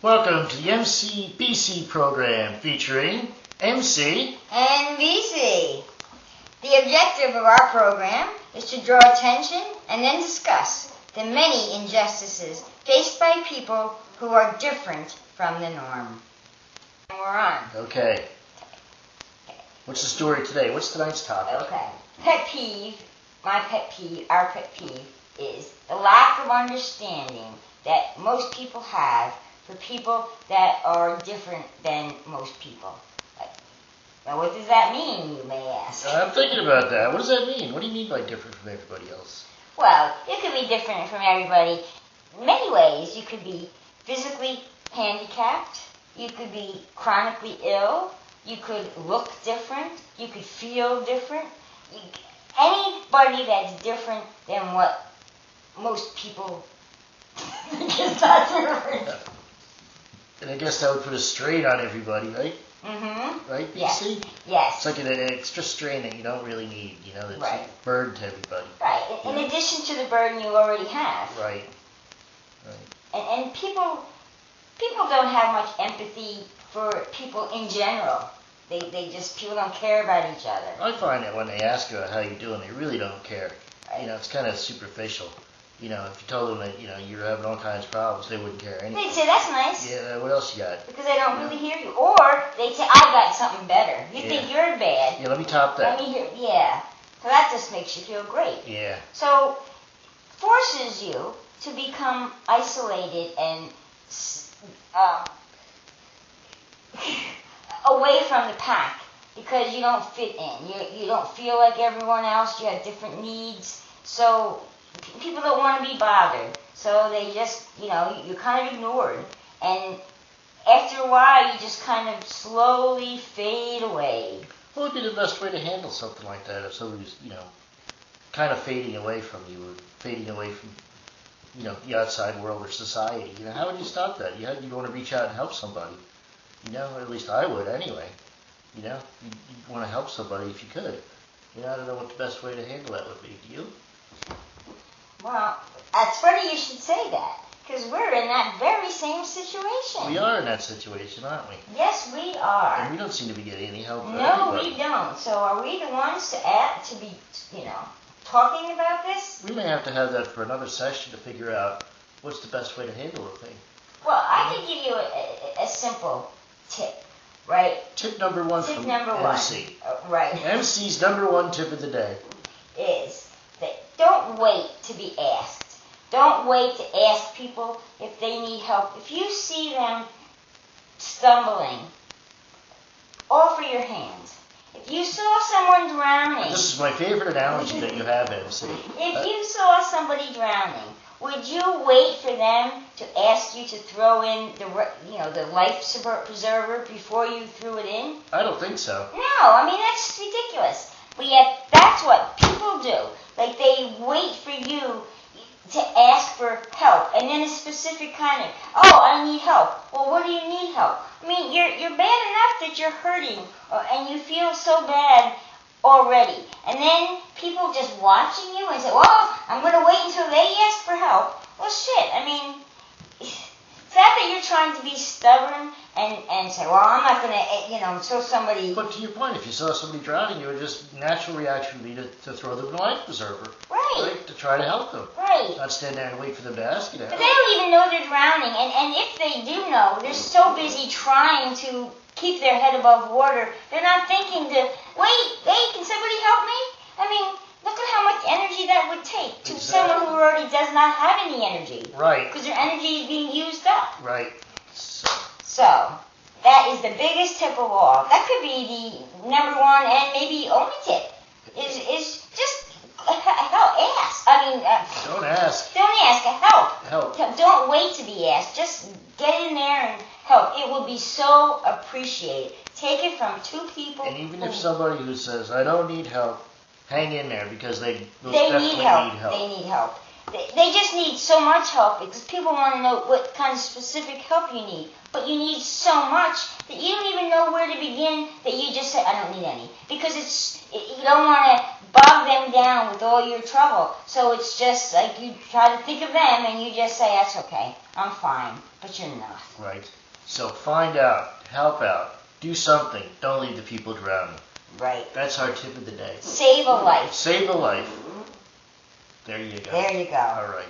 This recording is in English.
Welcome to the MCBC Program featuring MC and BC. The objective of our program is to draw attention and then discuss the many injustices faced by people who are different from the norm. And we're on. Okay. What's the story today? What's tonight's topic? Okay. Pet peeve, my pet peeve, our pet peeve is the lack of understanding that most people have for people that are different than most people. Now, what does that mean, you may ask? I'm thinking about that. What does that mean? What do you mean by different from everybody else? Well, you could be different from everybody in many ways. You could be physically handicapped. You could be chronically ill. You could look different. You could feel different. Anybody that's different than what most people is not different. And I guess that would put a strain on everybody, right? Mm-hmm. Right, BC? Yes. It's like an extra strain that you don't really need, it's right. a burden to everybody. Right. In addition to the burden you already have. Right. And people don't have much empathy for people in general. People don't care about each other. I find that when they ask you how you're doing, they really don't care. Right. It's kind of superficial. If you told them that, you're having all kinds of problems, they wouldn't care anyway. They'd say, that's nice. Yeah, what else you got? Because they don't really hear you. Or they'd say, I got something better. You think you're bad. Yeah, let me top that. Let me hear, yeah. So that just makes you feel great. Yeah. So, forces you to become isolated and away from the pack because you don't fit in. You don't feel like everyone else. You have different needs. So people don't want to be bothered. So they just, you're kind of ignored. And after a while, you just kind of slowly fade away. What would be the best way to handle something like that if somebody's, kind of fading away from you or fading away from, the outside world or society? How would you stop that? You want to reach out and help somebody. At least I would anyway. You'd want to help somebody if you could. I don't know what the best way to handle that would be. Do you? Well, it's funny you should say that, because we're in that very same situation. We are in that situation, aren't we? Yes, we are. And we don't seem to be getting any help from No, anybody. we don't. So are we the ones to be, talking about this? We may have to have that for another session to figure out what's the best way to handle the thing. Well, I can give you a simple tip, right? Tip number one Tip from number MC. Right. MC's number one tip of the day is that don't wait to be asked. Don't wait to ask people if they need help. If you see them stumbling, offer your hand. If you saw someone drowning... This is my favorite analogy that you have, MC. If you saw somebody drowning, would you wait for them to ask you to throw in the life preserver before you threw it in? I don't think so. No, that's ridiculous. But yet, that's what people do. Like, they wait for you to ask for help, and then a specific kind of, I need help. Well, what do you need help? You're bad enough that you're hurting, and you feel so bad already. And then people just watching you and say, well, I'm going to wait until they ask for help. Well, shit, it's not that you're trying to be stubborn and say, well, I'm not going to, show somebody... But to your point, if you saw somebody drowning, your just natural reaction would be to throw them in a life preserver. Right. To try to help them. Right. Not stand there and wait for them to ask you to help. But they don't even know they're drowning. And if they do know, they're so busy trying to keep their head above water, they're not thinking wait, can somebody help me? Look at how much energy that would take to someone who already does not have any energy. Right. Because their energy is being used up. Right. So, that is the biggest tip of all. That could be the number one and maybe only tip. Is just help. Ask. Don't ask. Don't ask. Help. Help. Don't wait to be asked. Just get in there and help. It will be so appreciated. Take it from two people. And even if somebody who says, I don't need help, hang in there because they definitely need help. They need help. They just need so much help because people want to know what kind of specific help you need. But you need so much that you don't even know where to begin, that you just say, I don't need any. Because you don't want to bog them down with all your trouble. So it's just like you try to think of them and you just say, that's okay, I'm fine, but you're not. Right. So find out, help out, do something, don't leave the people drowning. Right. That's our tip of the day. Save a life. Save a life. There you go. There you go. All right.